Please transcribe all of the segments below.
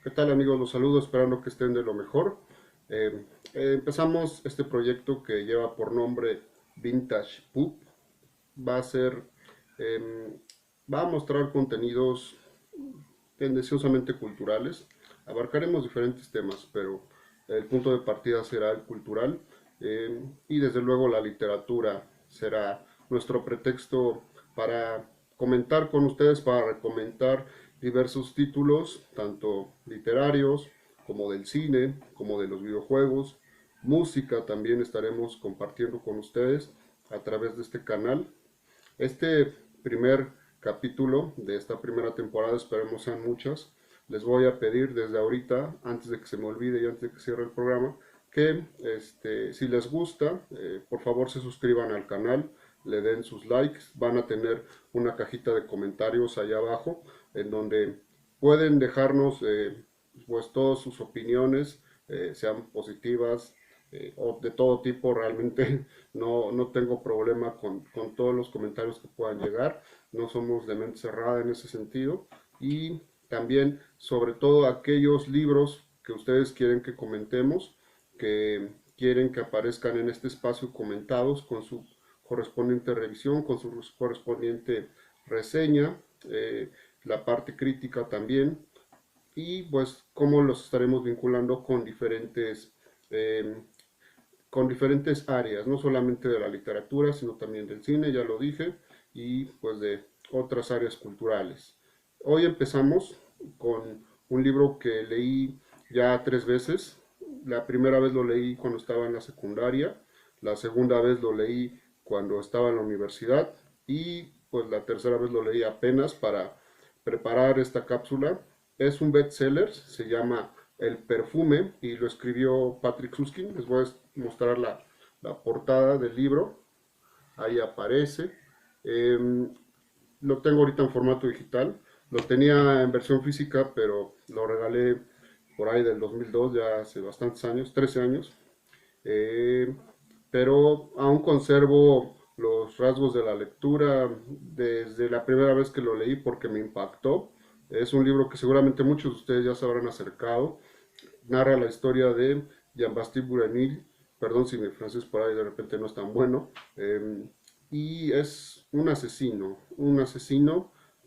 ¿Qué tal amigos? Los saludo esperando que estén de lo mejor. Empezamos este proyecto que lleva por nombre Vintage Poop. Va a ser, em, va a mostrar contenidos tendenciosamente culturales. Abarcaremos diferentes temas, pero el punto de partida será el cultural, y desde luego la literatura será nuestro pretexto para comentar con ustedes, para recomendar diversos títulos, tanto literarios como del cine, como de los videojuegos, música también estaremos compartiendo con ustedes a través de este canal. Este primer capítulo de esta primera temporada, esperemos sean muchas, les voy a pedir desde ahorita, antes de que se me olvide y antes de que cierre el programa, que si les gusta, por favor se suscriban al canal, le den sus likes, van a tener una cajita de comentarios allá abajo en donde pueden dejarnos pues todas sus opiniones, sean positivas, o de todo tipo. Realmente no tengo problema con todos los comentarios que puedan llegar, no somos de mente cerrada en ese sentido. Y también, sobre todo, aquellos libros que ustedes quieren que comentemos, que quieren que aparezcan en este espacio comentados con su correspondiente revisión, con su correspondiente reseña, la parte crítica también, y pues cómo los estaremos vinculando eh, con diferentes áreas, no solamente de la literatura, sino también del cine, ya lo dije, y pues de otras áreas culturales. Hoy empezamos con un libro que leí ya 3 veces. La primera vez lo leí cuando estaba en la secundaria, la segunda vez lo leí cuando estaba en la universidad y pues la tercera vez lo leí apenas para preparar esta cápsula. Es un bestseller, se llama El perfume y lo escribió Patrick Susskind. Les voy a mostrar la portada del libro, ahí aparece. Eh, lo tengo ahorita en formato digital, lo tenía en versión física, pero lo regalé por ahí del 2002, ya hace bastantes años, 13 años. Eh, pero aún conservo los rasgos de la lectura desde la primera vez que lo leí porque me impactó. Es un libro que seguramente muchos de ustedes ya se habrán acercado. Narra la historia de Jean-Baptiste Bourrenil, perdón si mi francés por ahí de repente no es tan bueno, y es un asesino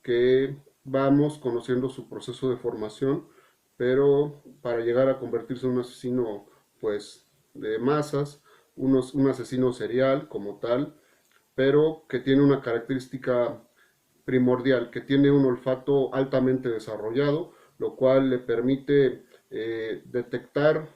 que vamos conociendo su proceso de formación, pero para llegar a convertirse en un asesino pues de masas, un asesino serial como tal, pero que tiene una característica primordial, que tiene un olfato altamente desarrollado, lo cual le permite detectar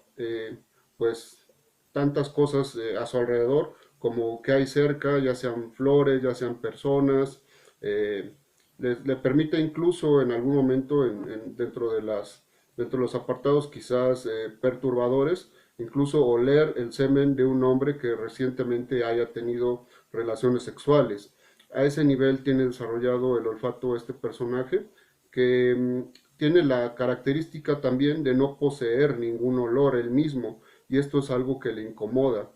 pues tantas cosas a su alrededor como que hay cerca, ya sean flores, ya sean personas. Le permite incluso en algún momento dentro de los apartados quizás perturbadores, incluso oler el semen de un hombre que recientemente haya tenido relaciones sexuales. A ese nivel tiene desarrollado el olfato este personaje, que tiene la característica también de no poseer ningún olor él mismo, y esto es algo que le incomoda.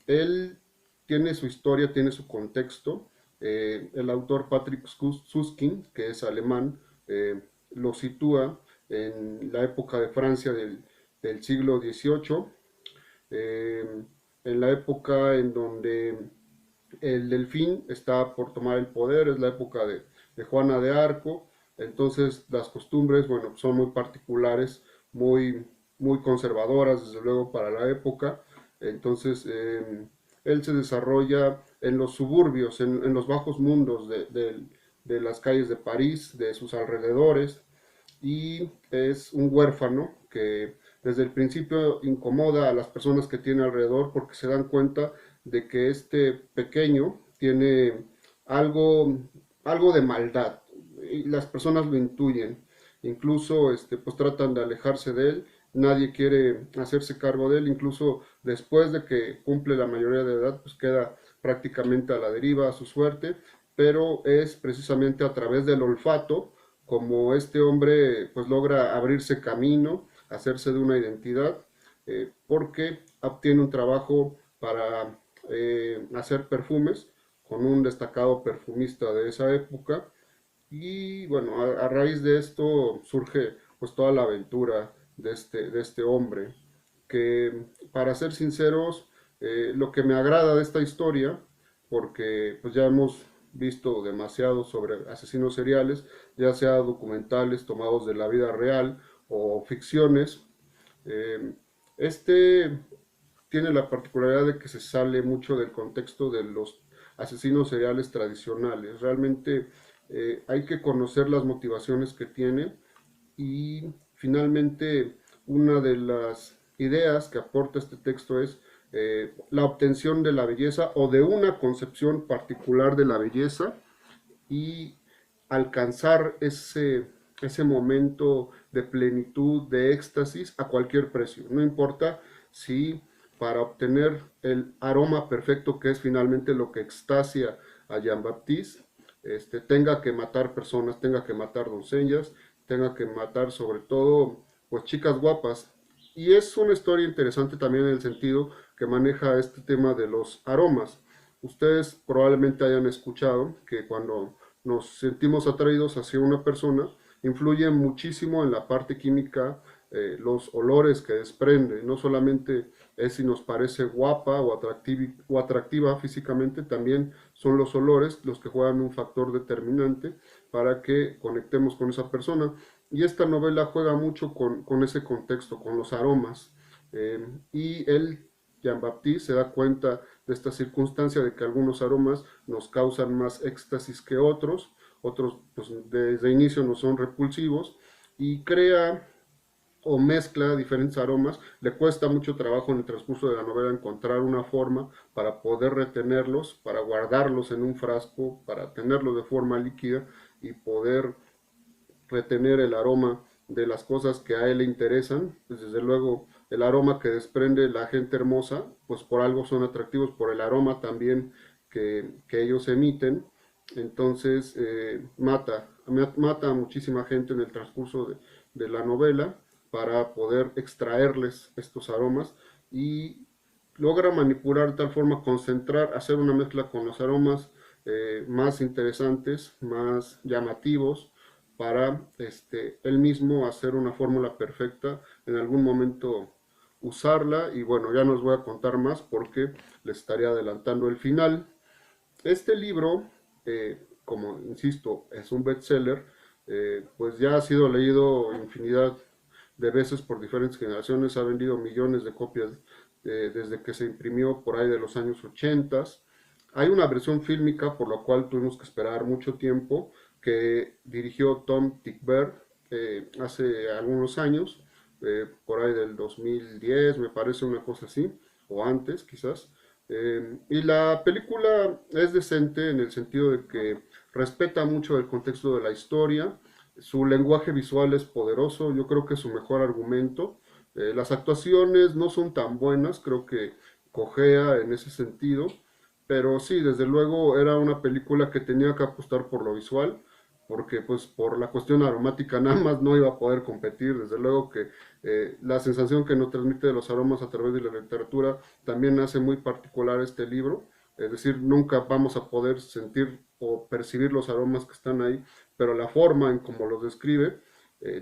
Él tiene su historia, tiene su contexto. El autor Patrick Susskind, que es alemán, lo sitúa en la época de Francia del siglo XVIII, eh, en la época en donde el delfín está por tomar el poder, es la época de Juana de Arco. Entonces las costumbres, bueno, son muy particulares, muy conservadoras, desde luego, para la época. Entonces, él se desarrolla en los suburbios, en los bajos mundos de las calles de París, de sus alrededores, y es un huérfano que desde el principio incomoda a las personas que tiene alrededor porque se dan cuenta de que este pequeño tiene algo, algo de maldad y las personas lo intuyen. Incluso pues tratan de alejarse de él, nadie quiere hacerse cargo de él, incluso después de que cumple la mayoría de edad, pues queda prácticamente a la deriva, a su suerte, pero es precisamente a través del olfato como este hombre pues logra abrirse camino, hacerse de una identidad, porque obtiene un trabajo para hacer perfumes con un destacado perfumista de esa época. Y bueno, a raíz de esto surge pues toda la aventura de este hombre, que para ser sinceros, lo que me agrada de esta historia, porque pues ya hemos visto demasiado sobre asesinos seriales, ya sea documentales tomados de la vida real o ficciones, eh, este tiene la particularidad de que se sale mucho del contexto de los asesinos seriales tradicionales. Realmente hay que conocer las motivaciones que tiene y finalmente una de las ideas que aporta este texto es la obtención de la belleza o de una concepción particular de la belleza y alcanzar ese momento de plenitud, de éxtasis a cualquier precio. No importa si para obtener el aroma perfecto, que es finalmente lo que extasia a Jean-Baptiste, tenga que matar personas, tenga que matar doncellas, tenga que matar sobre todo pues chicas guapas. Y es una historia interesante también en el sentido que maneja este tema de los aromas. Ustedes probablemente hayan escuchado que cuando nos sentimos atraídos hacia una persona, influyen muchísimo en la parte química los olores que desprende. No solamente es si nos parece guapa o atractiva físicamente, también son los olores los que juegan un factor determinante para que conectemos con esa persona. Y esta novela juega mucho con ese contexto, con los aromas. Y él, Jean-Baptiste, se da cuenta de esta circunstancia de que algunos aromas nos causan más éxtasis que otros pues desde inicio no son repulsivos y crea o mezcla diferentes aromas. Le cuesta mucho trabajo en el transcurso de la novela encontrar una forma para poder retenerlos, para guardarlos en un frasco, para tenerlos de forma líquida y poder retener el aroma de las cosas que a él le interesan. Pues desde luego el aroma que desprende la gente hermosa, pues por algo son atractivos, por el aroma también que ellos emiten. Entonces mata a muchísima gente en el transcurso de la novela para poder extraerles estos aromas y logra manipular de tal forma, concentrar, hacer una mezcla con los aromas más interesantes, más llamativos, para él mismo hacer una fórmula perfecta, en algún momento usarla y bueno, ya no os voy a contar más porque les estaría adelantando el final. Este libro, como insisto, es un bestseller, pues ya ha sido leído infinidad de veces por diferentes generaciones, ha vendido millones de copias desde que se imprimió por ahí de los años 80. Hay una versión fílmica por la cual tuvimos que esperar mucho tiempo, que dirigió Tom Tykwer hace algunos años, por ahí del 2010, me parece una cosa así, o antes quizás. Y la película es decente en el sentido de que respeta mucho el contexto de la historia, su lenguaje visual es poderoso, yo creo que es su mejor argumento. Las actuaciones no son tan buenas, creo que cojea en ese sentido, pero sí, desde luego era una película que tenía que apostar por lo visual, porque pues por la cuestión aromática nada más no iba a poder competir. Desde luego que la sensación que nos transmite de los aromas a través de la literatura también hace muy particular este libro. Es decir, nunca vamos a poder sentir o percibir los aromas que están ahí, pero la forma en cómo los describe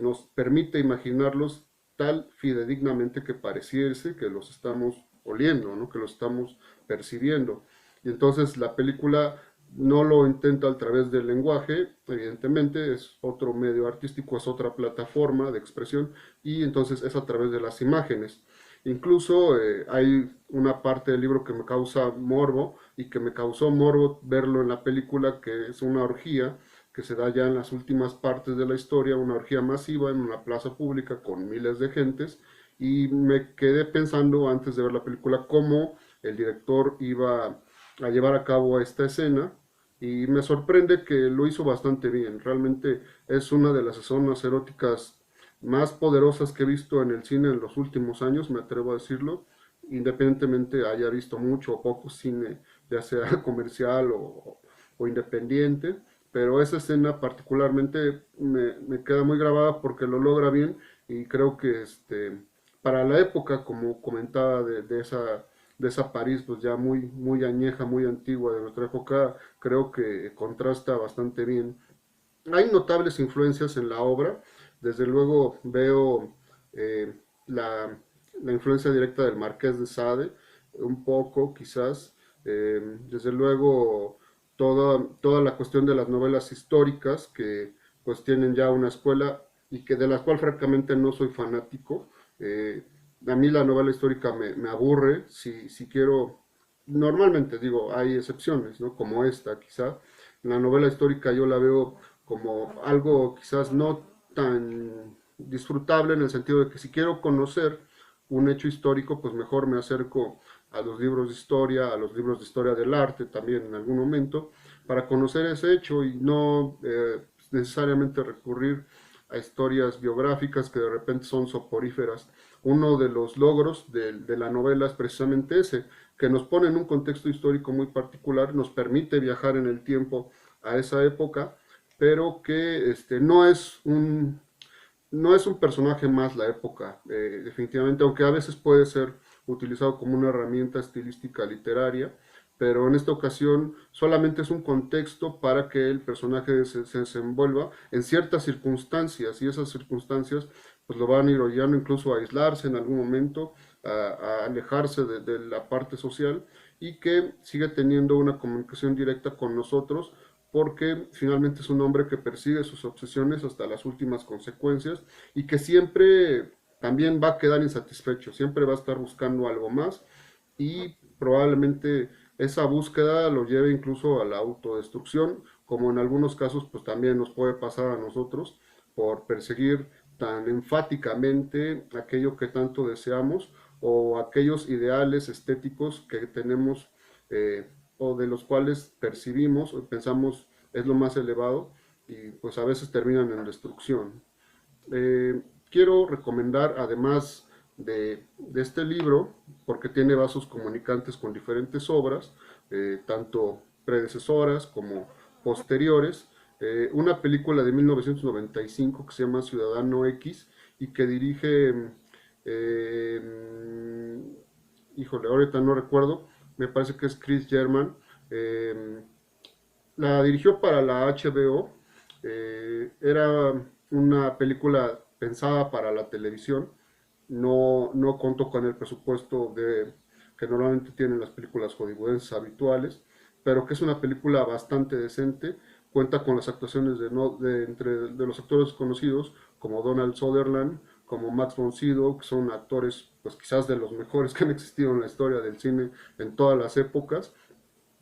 nos permite imaginarlos tal fidedignamente que pareciese que los estamos oliendo, ¿no? Que los estamos percibiendo. Y entonces la película no lo intenta a través del lenguaje, evidentemente es otro medio artístico, es otra plataforma de expresión y entonces es a través de las imágenes. Incluso hay una parte del libro que me causa morbo y que me causó morbo verlo en la película, que es una orgía que se da ya en las últimas partes de la historia, una orgía masiva en una plaza pública con miles de gentes y me quedé pensando antes de ver la película cómo el director iba a llevar a cabo esta escena y me sorprende que lo hizo bastante bien. Realmente es una de las escenas eróticas más poderosas que he visto en el cine en los últimos años, me atrevo a decirlo, independientemente haya visto mucho o poco cine, ya sea comercial o independiente, pero esa escena particularmente me queda muy grabada porque lo logra bien y creo que para la época, como comentaba de esa París, pues ya muy añeja, muy antigua de nuestra época, creo que contrasta bastante bien. Hay notables influencias en la obra, Desde luego veo eh, la, la influencia directa del Marqués de Sade, un poco quizás, desde luego toda la cuestión de las novelas históricas que pues tienen ya una escuela y que de la cual francamente no soy fanático. A mí la novela histórica me aburre, si quiero, normalmente digo, hay excepciones, ¿no? Como esta quizá. La novela histórica yo la veo como algo quizás no tan disfrutable en el sentido de que si quiero conocer un hecho histórico, pues mejor me acerco a los libros de historia, a los libros de historia del arte también en algún momento, para conocer ese hecho y no necesariamente recurrir a historias biográficas que de repente son soporíferas. Uno de los logros de la novela es precisamente ese, que nos pone en un contexto histórico muy particular, nos permite viajar en el tiempo a esa época, pero que no es un personaje más la época, definitivamente, aunque a veces puede ser utilizado como una herramienta estilística literaria, pero en esta ocasión solamente es un contexto para que el personaje se desenvuelva en ciertas circunstancias y esas circunstancias pues lo van a ir orillando incluso a aislarse en algún momento, a alejarse de la parte social y que sigue teniendo una comunicación directa con nosotros porque finalmente es un hombre que persigue sus obsesiones hasta las últimas consecuencias y que siempre también va a quedar insatisfecho, siempre va a estar buscando algo más y probablemente esa búsqueda lo lleve incluso a la autodestrucción, como en algunos casos pues también nos puede pasar a nosotros por perseguir tan enfáticamente aquello que tanto deseamos o aquellos ideales estéticos que tenemos o de los cuales percibimos o pensamos es lo más elevado y pues a veces terminan en destrucción. Quiero recomendar, además de este libro, porque tiene vasos comunicantes con diferentes obras, tanto predecesoras como posteriores, una película de 1995 que se llama Ciudadano X y que dirige, híjole, ahorita no recuerdo, me parece que es Chris German. eh, la dirigió para la HBO. Era una película pensada para la televisión. No contó con el presupuesto que normalmente tienen las películas hollywoodenses habituales, pero que es una película bastante decente. Cuenta con las actuaciones de los actores conocidos como Donald Sutherland, como Max von Sydow, que son actores pues quizás de los mejores que han existido en la historia del cine en todas las épocas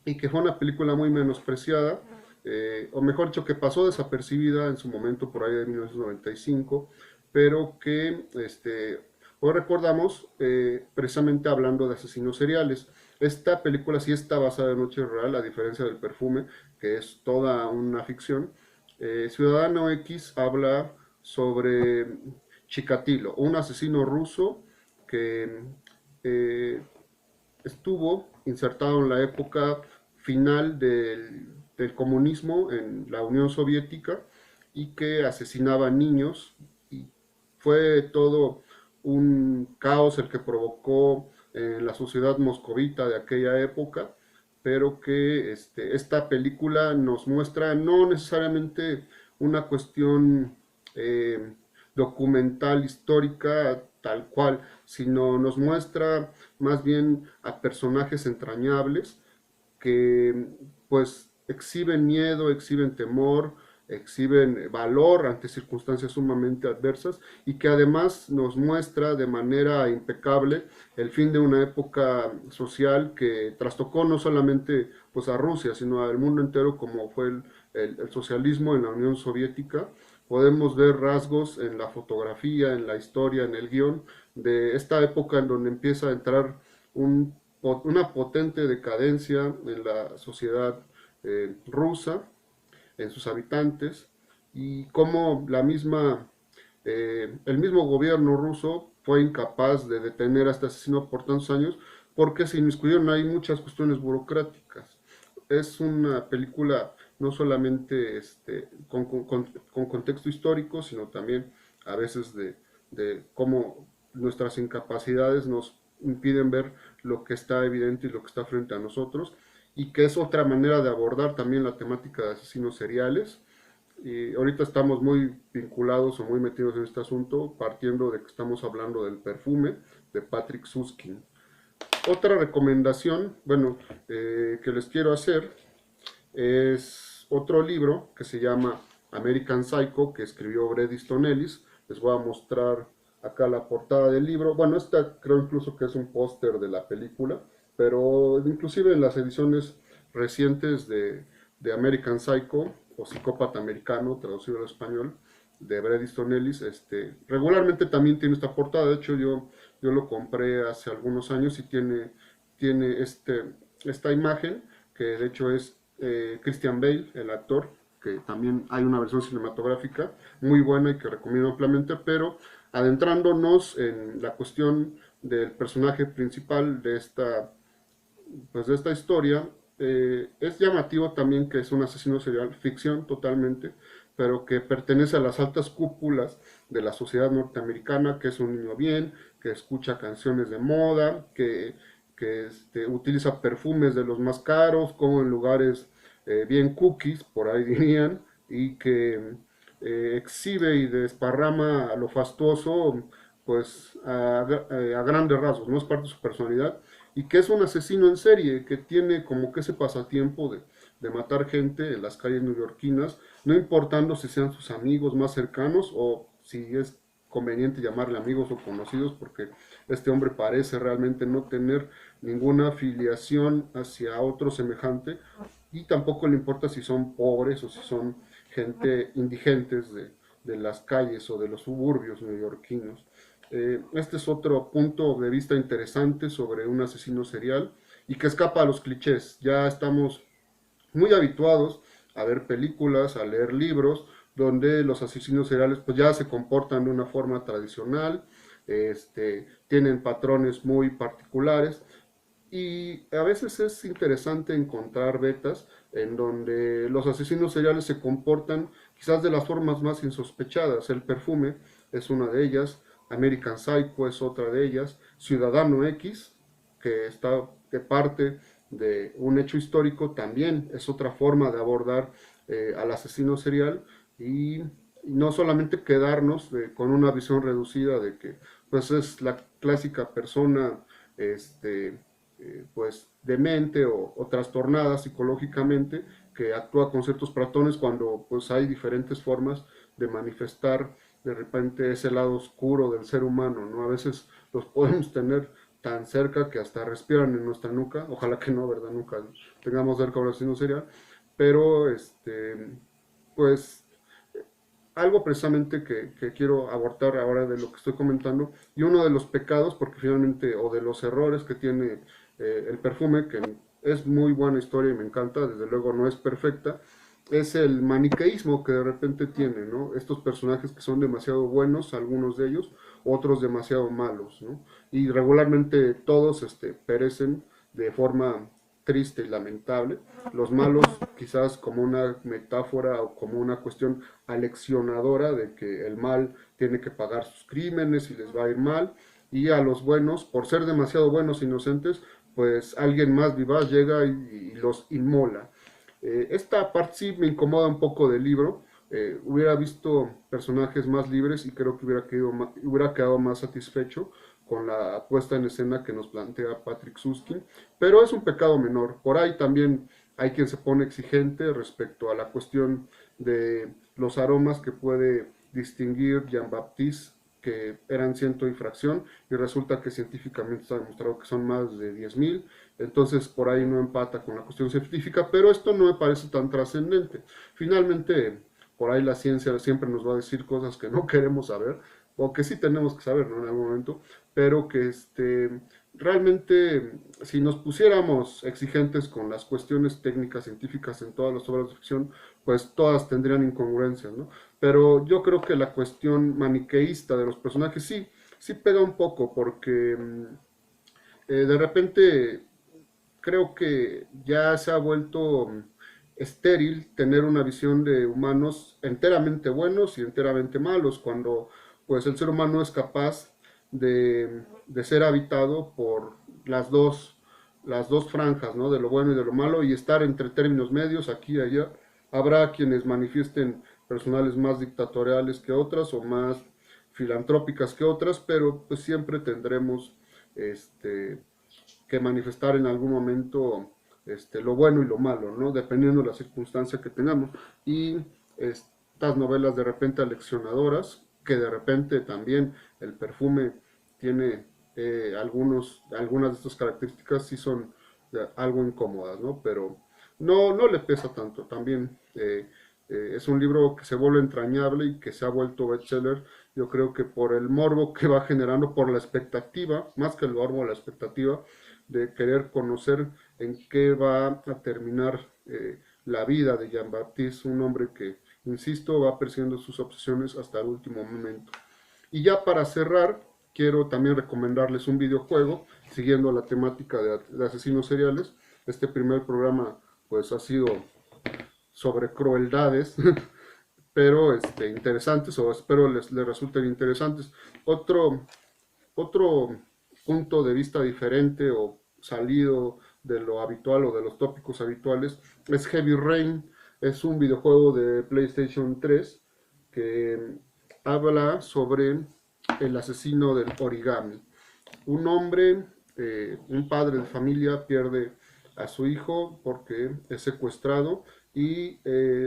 y que fue una película muy menospreciada, o mejor dicho, que pasó desapercibida en su momento por ahí de 1995, pero que hoy recordamos precisamente hablando de asesinos seriales. Esta película sí está basada en hechos real, a diferencia del Perfume, que es toda una ficción. Ciudadano X habla sobre Chikatilo, un asesino ruso que eh, estuvo insertado en la época final del comunismo en la Unión Soviética y que asesinaba niños y fue todo un caos el que provocó la sociedad moscovita de aquella época, pero que esta película nos muestra no necesariamente una cuestión eh, documental histórica tal cual, sino nos muestra más bien a personajes entrañables que pues exhiben miedo, exhiben temor, exhiben valor ante circunstancias sumamente adversas y que además nos muestra de manera impecable el fin de una época social que trastocó no solamente pues a Rusia, sino al mundo entero como fue el socialismo en la Unión Soviética. Podemos ver rasgos en la fotografía, en la historia, en el guión de esta época en donde empieza a entrar una potente decadencia en la sociedad rusa, en sus habitantes, y cómo el mismo gobierno ruso fue incapaz de detener a este asesino por tantos años porque se inmiscuyeron ahí muchas cuestiones burocráticas. Es una película no solamente con contexto histórico, sino también a veces de cómo nuestras incapacidades nos impiden ver lo que está evidente y lo que está frente a nosotros, y que es otra manera de abordar también la temática de asesinos seriales, y ahorita estamos muy vinculados o muy metidos en este asunto, partiendo de que estamos hablando del perfume de Patrick Süskind. Otra recomendación, bueno, que les quiero hacer es otro libro que se llama American Psycho, que escribió Bret Easton Ellis. Les voy a mostrar acá la portada del libro. Bueno, esta creo incluso que es un póster de la película, pero inclusive en las ediciones recientes de American Psycho, o Psicópata Americano, traducido al español, de Bret Easton Ellis, regularmente también tiene esta portada. De hecho, yo lo compré hace algunos años y tiene esta imagen, que de hecho es Christian Bale, el actor, que también hay una versión cinematográfica muy buena y que recomiendo ampliamente, pero adentrándonos en la cuestión del personaje principal de esta historia, es llamativo también que es un asesino serial, ficción totalmente, pero que pertenece a las altas cúpulas de la sociedad norteamericana, que es un niño bien, que escucha canciones de moda, que utiliza perfumes de los más caros, como en lugares bien cookies, por ahí dirían, y que exhibe y desparrama a lo fastuoso, pues a grandes rasgos, no es parte de su personalidad, y que es un asesino en serie, que tiene como que ese pasatiempo de matar gente en las calles neoyorquinas, no importando si sean sus amigos más cercanos o si es conveniente llamarle amigos o conocidos, porque este hombre parece realmente no tener ninguna afiliación hacia otro semejante, y tampoco le importa si son pobres o si son gente indigentes de las calles o de los suburbios neoyorquinos. Este es otro punto de vista interesante sobre un asesino serial y que escapa a los clichés. Ya estamos muy habituados a ver películas, a leer libros, donde los asesinos seriales pues ya se comportan de una forma tradicional, tienen patrones muy particulares, y a veces es interesante encontrar betas en donde los asesinos seriales se comportan quizás de las formas más insospechadas. El perfume es una de ellas, American Psycho es otra de ellas, Ciudadano X, que está de parte de un hecho histórico, también es otra forma de abordar al asesino serial, y no solamente quedarnos con una visión reducida de que pues es la clásica persona pues demente o trastornada psicológicamente, que actúa con ciertos patrones, cuando pues hay diferentes formas de manifestar de repente ese lado oscuro del ser humano, ¿no? A veces los podemos tener tan cerca que hasta respiran en nuestra nuca, ojalá que no, ¿verdad? Nunca tengamos cerca un asesino serial, pero pues algo precisamente que quiero abordar ahora de lo que estoy comentando, y uno de los pecados, porque finalmente, o de los errores que tiene el perfume, que es muy buena historia y me encanta, desde luego no es perfecta, es el maniqueísmo que de repente tiene, ¿no? Estos personajes que son demasiado buenos, algunos de ellos, otros demasiado malos, ¿no? Y regularmente todos perecen de forma triste y lamentable. Los malos quizás como una metáfora o como una cuestión aleccionadora de que el mal tiene que pagar sus crímenes y les va a ir mal, y a los buenos, por ser demasiado buenos e inocentes, pues alguien más vivaz llega y los inmola. Esta parte sí me incomoda un poco del libro. Hubiera visto personajes más libres y creo que hubiera quedado más satisfecho con la puesta en escena que nos plantea Patrick Süskind, pero es un pecado menor. Por ahí también hay quien se pone exigente respecto a la cuestión de los aromas que puede distinguir Jean-Baptiste, que eran ciento y fracción, y resulta que científicamente está demostrado que son más de 10.000, entonces por ahí no empata con la cuestión científica, pero esto no me parece tan trascendente. Finalmente, por ahí la ciencia siempre nos va a decir cosas que no queremos saber, o que sí tenemos que saber, ¿no? En algún momento, pero que realmente si nos pusiéramos exigentes con las cuestiones técnicas científicas en todas las obras de ficción, pues todas tendrían incongruencias, ¿no? Pero yo creo que la cuestión maniqueísta de los personajes sí pega un poco, porque de repente creo que ya se ha vuelto estéril tener una visión de humanos enteramente buenos y enteramente malos, cuando pues el ser humano es capaz de ser habitado por las dos franjas, ¿no? De lo bueno y de lo malo, y estar entre términos medios aquí y allá. Habrá quienes manifiesten personales más dictatoriales que otras o más filantrópicas que otras, pero pues siempre tendremos este, que manifestar en algún momento lo bueno y lo malo, ¿no? Dependiendo de la circunstancia que tengamos. Y estas novelas de repente aleccionadoras, que de repente también el perfume tiene algunas de estas características, sí son algo incómodas, ¿no? Pero no le pesa tanto. También es un libro que se vuelve entrañable y que se ha vuelto bestseller. Yo creo que por el morbo que va generando, por la expectativa, más que el morbo, la expectativa de querer conocer en qué va a terminar la vida de Jean-Baptiste, un hombre que, insisto, va persiguiendo sus obsesiones hasta el último momento. Y ya para cerrar, quiero también recomendarles un videojuego, siguiendo la temática de asesinos seriales. Este primer programa pues ha sido sobre crueldades, pero interesantes, o espero les resulten interesantes. Otro punto de vista diferente o salido de lo habitual o de los tópicos habituales es Heavy Rain. Es un videojuego de PlayStation 3 que habla sobre el asesino del origami. Un hombre, un padre de familia pierde a su hijo porque es secuestrado y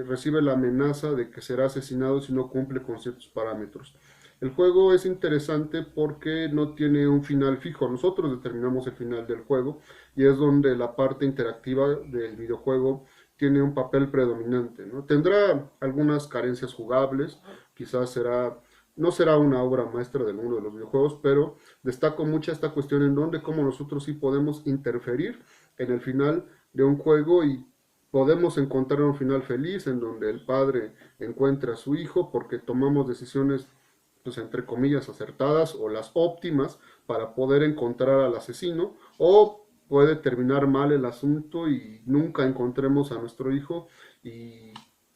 recibe la amenaza de que será asesinado si no cumple con ciertos parámetros. El juego es interesante porque no tiene un final fijo. Nosotros determinamos el final del juego y es donde la parte interactiva del videojuego tiene un papel predominante, ¿no? Tendrá algunas carencias jugables, quizás no será una obra maestra del mundo de los videojuegos, pero destaco mucho esta cuestión en donde cómo nosotros sí podemos interferir en el final de un juego y podemos encontrar un final feliz en donde el padre encuentra a su hijo porque tomamos decisiones, pues entre comillas, acertadas o las óptimas para poder encontrar al asesino, o puede terminar mal el asunto y nunca encontremos a nuestro hijo y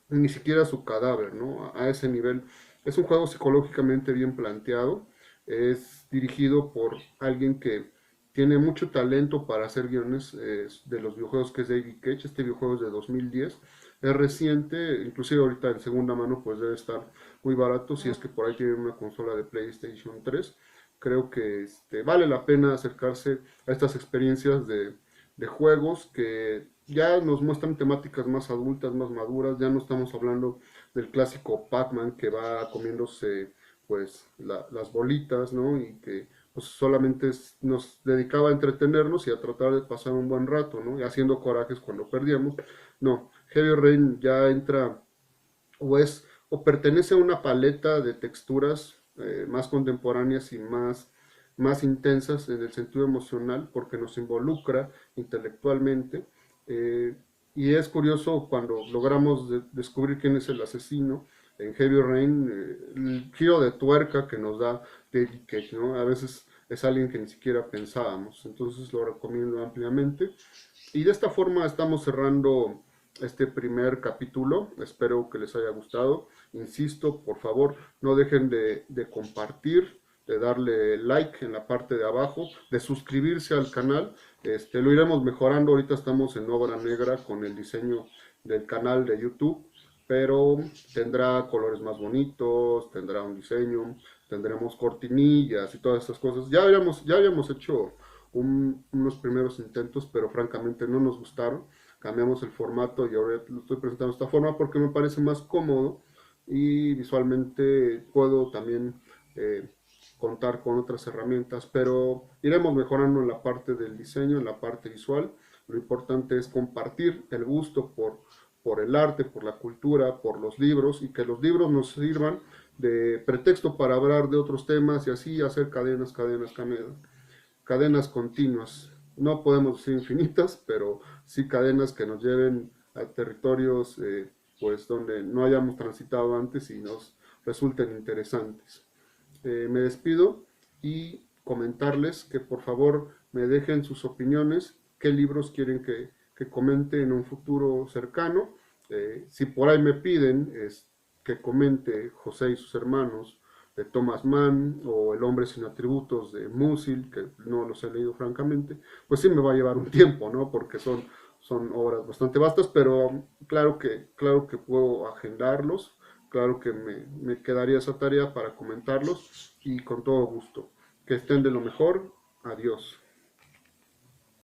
ni siquiera su cadáver, ¿no? A ese nivel. Es un juego psicológicamente bien planteado, es dirigido por alguien que tiene mucho talento para hacer guiones de los videojuegos, que es David Cage. Este videojuego es de 2010, es reciente, inclusive ahorita en segunda mano pues debe estar muy barato si es que por ahí tienen una consola de PlayStation 3. Creo que vale la pena acercarse a estas experiencias de juegos que ya nos muestran temáticas más adultas, más maduras. Ya no estamos hablando del clásico Pac-Man que va comiéndose pues las bolitas, ¿no? Y que pues solamente nos dedicaba a entretenernos y a tratar de pasar un buen rato, ¿no? Y haciendo corajes cuando perdíamos. No, Heavy Rain ya entra o pertenece a una paleta de texturas más contemporáneas y más intensas en el sentido emocional porque nos involucra intelectualmente. eh, y es curioso cuando logramos descubrir quién es el asesino en Heavy Rain, el giro de tuerca que nos da David Cage, ¿no? A veces es alguien que ni siquiera pensábamos, entonces lo recomiendo ampliamente. Y de esta forma estamos cerrando este primer capítulo. Espero que les haya gustado. Insisto, por favor, no dejen de compartir, de darle like en la parte de abajo, de suscribirse al canal. Lo iremos mejorando. Ahorita estamos en obra negra con el diseño del canal de YouTube, pero tendrá colores más bonitos, tendrá un diseño, tendremos cortinillas y todas estas cosas. Ya habíamos hecho unos primeros intentos, pero francamente no nos gustaron. Cambiamos el formato y ahora lo estoy presentando de esta forma porque me parece más cómodo y visualmente puedo también eh, contar con otras herramientas, pero iremos mejorando en la parte del diseño, en la parte visual. Lo importante es compartir el gusto por el arte, por la cultura, por los libros, y que los libros nos sirvan de pretexto para hablar de otros temas y así hacer cadenas continuas. No podemos decir infinitas, pero sí cadenas que nos lleven a territorios pues donde no hayamos transitado antes y nos resulten interesantes. Me despido y comentarles que por favor me dejen sus opiniones, qué libros quieren que comente en un futuro cercano. Si por ahí me piden que comente José y sus hermanos de Thomas Mann o El hombre sin atributos de Musil, que no los he leído francamente, pues sí me va a llevar un tiempo, ¿no? Porque son obras bastante vastas, pero claro que puedo agendarlos, claro que me quedaría esa tarea para comentarlos y con todo gusto. Que estén de lo mejor. Adiós.